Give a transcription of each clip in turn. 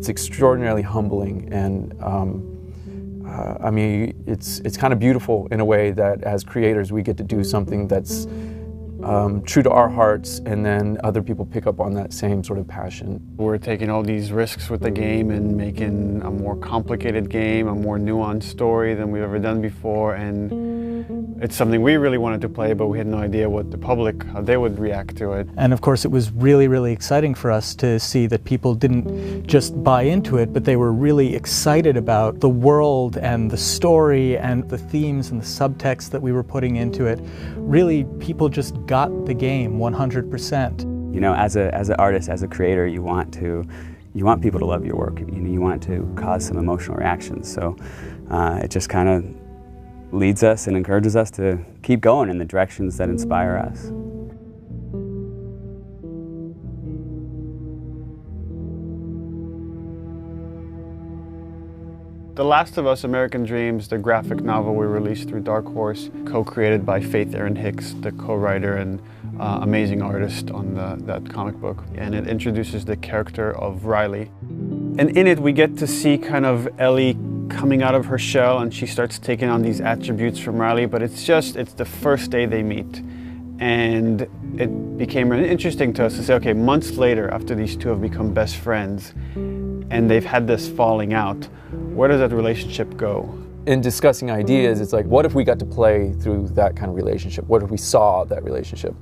it's extraordinarily humbling, and I mean, it's kind of beautiful in a way that as creators we get to do something that's true to our hearts, and then other people pick up on that same sort of passion. We're taking all these risks with the game and making a more complicated game, a more nuanced story than we've ever done before, and it's something we really wanted to play, but we had no idea what the public, how they would react to it. And of course it was really, really exciting for us to see that people didn't just buy into it, but they were really excited about the world and the story and the themes and the subtext that we were putting into it. Really, people just got the game 100%. You know, as an artist, as a creator, you want people to love your work. You know, you want to cause some emotional reactions. So it just kind of leads us and encourages us to keep going in the directions that inspire us. The Last of Us: American Dreams, the graphic novel we released through Dark Horse, co-created by Faith Erin Hicks, the co-writer and amazing artist on that comic book. And it introduces the character of Riley. And in it we get to see kind of Ellie coming out of her shell, and she starts taking on these attributes from Riley, but it's the first day they meet. And it became really interesting to us to say, okay, months later, after these two have become best friends, and they've had this falling out, where does that relationship go? In discussing ideas, it's like, what if we got to play through that kind of relationship? What if we saw that relationship?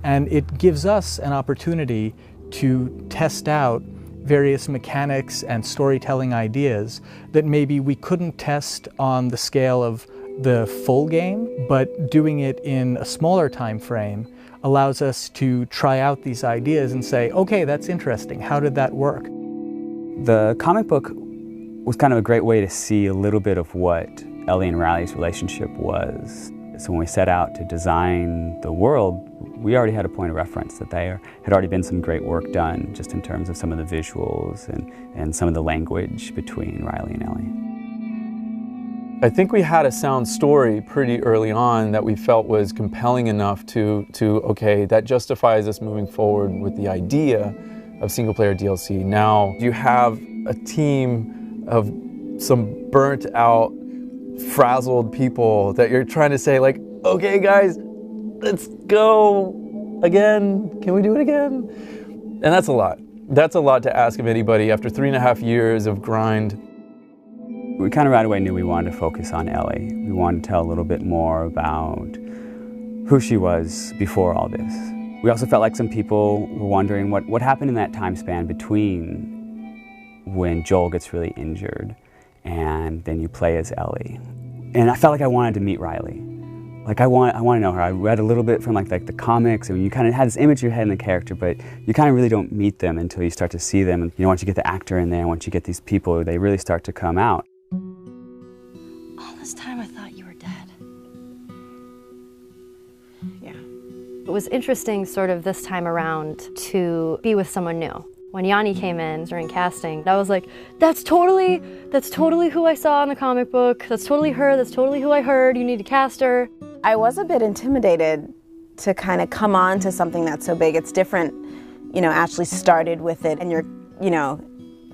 And it gives us an opportunity to test out various mechanics and storytelling ideas that maybe we couldn't test on the scale of the full game, but doing it in a smaller time frame allows us to try out these ideas and say, okay, that's interesting. How did that work? The comic book was kind of a great way to see a little bit of what Ellie and Riley's relationship was. So when we set out to design the world, we already had a point of reference that there had already been some great work done just in terms of some of the visuals and some of the language between Riley and Ellie. I think we had a sound story pretty early on that we felt was compelling enough to okay, that justifies us moving forward with the idea of single-player DLC. Now you have a team of some burnt-out, frazzled people that you're trying to say, like, okay guys, let's go again. Can we do it again? And that's a lot. That's a lot to ask of anybody after 3.5 years of grind. We kind of right away knew we wanted to focus on Ellie. We wanted to tell a little bit more about who she was before all this. We also felt like some people were wondering what happened in that time span between when Joel gets really injured and then you play as Ellie. And I felt like I wanted to meet Riley. Like I want to know her. I read a little bit from like the comics, and you kind of had this image in your head in the character, but you kind of really don't meet them until you start to see them. And you know, once you get the actor in there, once you get these people, they really start to come out. All this time I thought you were dead. Yeah. It was interesting sort of this time around to be with someone new. When Yanni came in during casting, I was like, that's totally who I saw in the comic book. That's totally her, that's totally who I heard. You need to cast her. I was a bit intimidated to kind of come on to something that's so big. It's different, you know, Ashley started with it and you're, you know,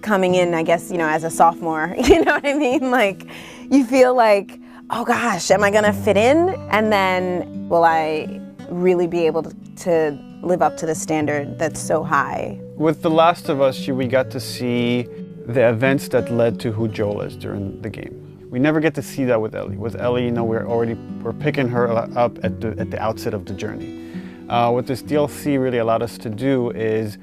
coming in, I guess, you know, as a sophomore, you know what I mean? Like, you feel like, oh gosh, am I gonna fit in? And then, will I really be able to live up to the standard that's so high? With The Last of Us, we got to see the events that led to who Joel is during the game. We never get to see that with Ellie. With Ellie, you know, we're picking her up at the outset of the journey. What this DLC really allowed us to do is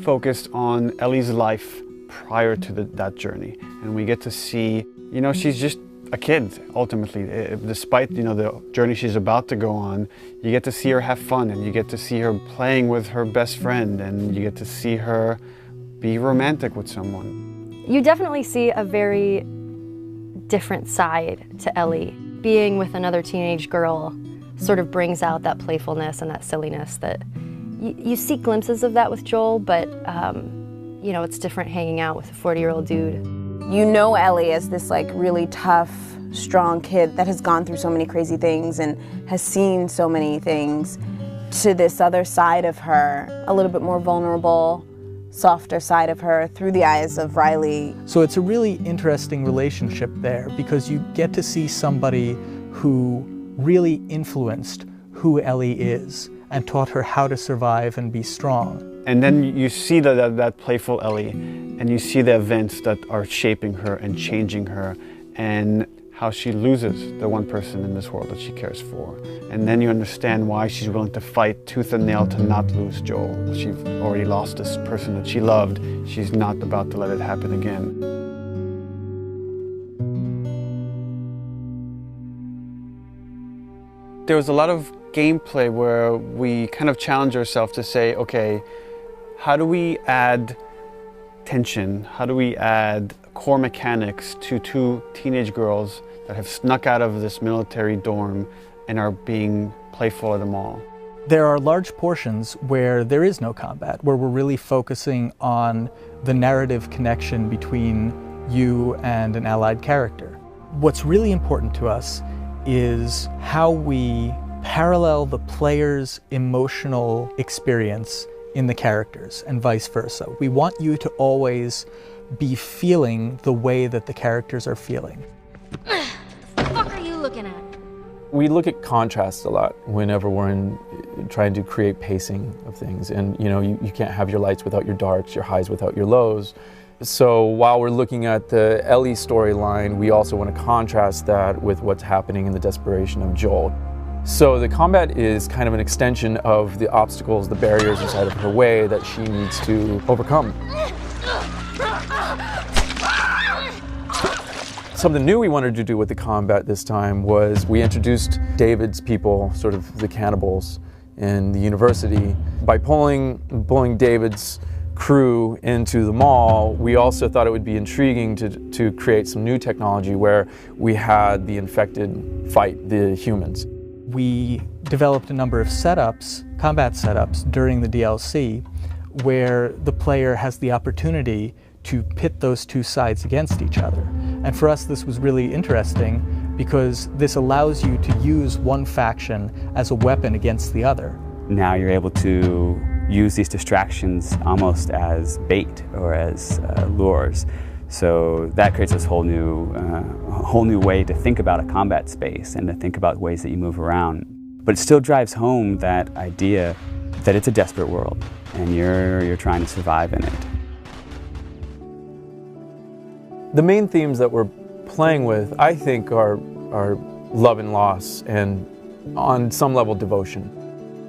focus on Ellie's life prior to that journey, and we get to see, you know, she's just a kid ultimately. Despite, you know, the journey she's about to go on, you get to see her have fun, and you get to see her playing with her best friend, and you get to see her be romantic with someone. You definitely see a very different side to Ellie. Being with another teenage girl sort of brings out that playfulness and that silliness that you see glimpses of that with Joel, but you know, it's different hanging out with a 40-year-old dude. You know Ellie as this like really tough, strong kid that has gone through so many crazy things and has seen so many things, to this other side of her, a little bit more vulnerable, softer side of her through the eyes of Riley. So it's a really interesting relationship there because you get to see somebody who really influenced who Ellie is and taught her how to survive and be strong. And then you see that playful Ellie, and you see the events that are shaping her and changing her, and how she loses the one person in this world that she cares for. And then you understand why she's willing to fight tooth and nail to not lose Joel. She's already lost this person that she loved. She's not about to let it happen again. There was a lot of gameplay where we kind of challenge ourselves to say, okay, how do we add tension? How do we add core mechanics to two teenage girls that have snuck out of this military dorm and are being playful at the mall? There are large portions where there is no combat, where we're really focusing on the narrative connection between you and an allied character. What's really important to us is how we parallel the player's emotional experience in the characters and vice versa. We want you to always be feeling the way that the characters are feeling. What the fuck are you looking at? We look at contrast a lot whenever we're trying to create pacing of things. And you can't have your lights without your darks, your highs without your lows. So while we're looking at the Ellie storyline, we also want to contrast that with what's happening in the desperation of Joel. So the combat is kind of an extension of the obstacles, the barriers inside of her way that she needs to overcome. Something new we wanted to do with the combat this time was we introduced David's people, sort of the cannibals in the university. By pulling David's crew into the mall, we also thought it would be intriguing to create some new technology where we had the infected fight the humans. We developed a number of setups, combat setups, during the DLC where the player has the opportunity to pit those two sides against each other. And for us this was really interesting because this allows you to use one faction as a weapon against the other. Now you're able to use these distractions almost as bait or as lures. So that creates this whole new way to think about a combat space and to think about ways that you move around. But it still drives home that idea that it's a desperate world and you're trying to survive in it. The main themes that we're playing with, I think, are love and loss and on some level devotion.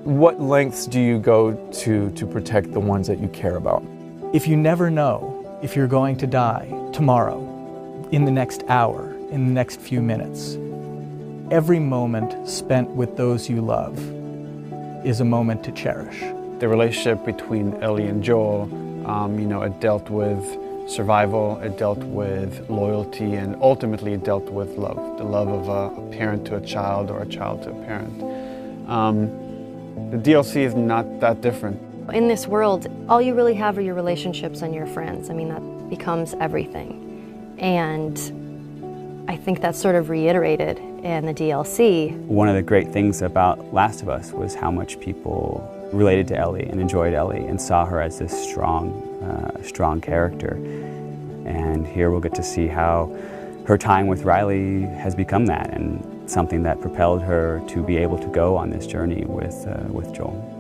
What lengths do you go to protect the ones that you care about? If you never know if you're going to die tomorrow, in the next hour, in the next few minutes, every moment spent with those you love is a moment to cherish. The relationship between Ellie and Joel, it dealt with survival, it dealt with loyalty, and ultimately it dealt with love. The love of a parent to a child or a child to a parent. The DLC is not that different. In this world, all you really have are your relationships and your friends. I mean, that becomes everything. And I think that's sort of reiterated in the DLC. One of the great things about Last of Us was how much people related to Ellie and enjoyed Ellie and saw her as this strong character. And here we'll get to see how her time with Riley has become that and something that propelled her to be able to go on this journey with Joel.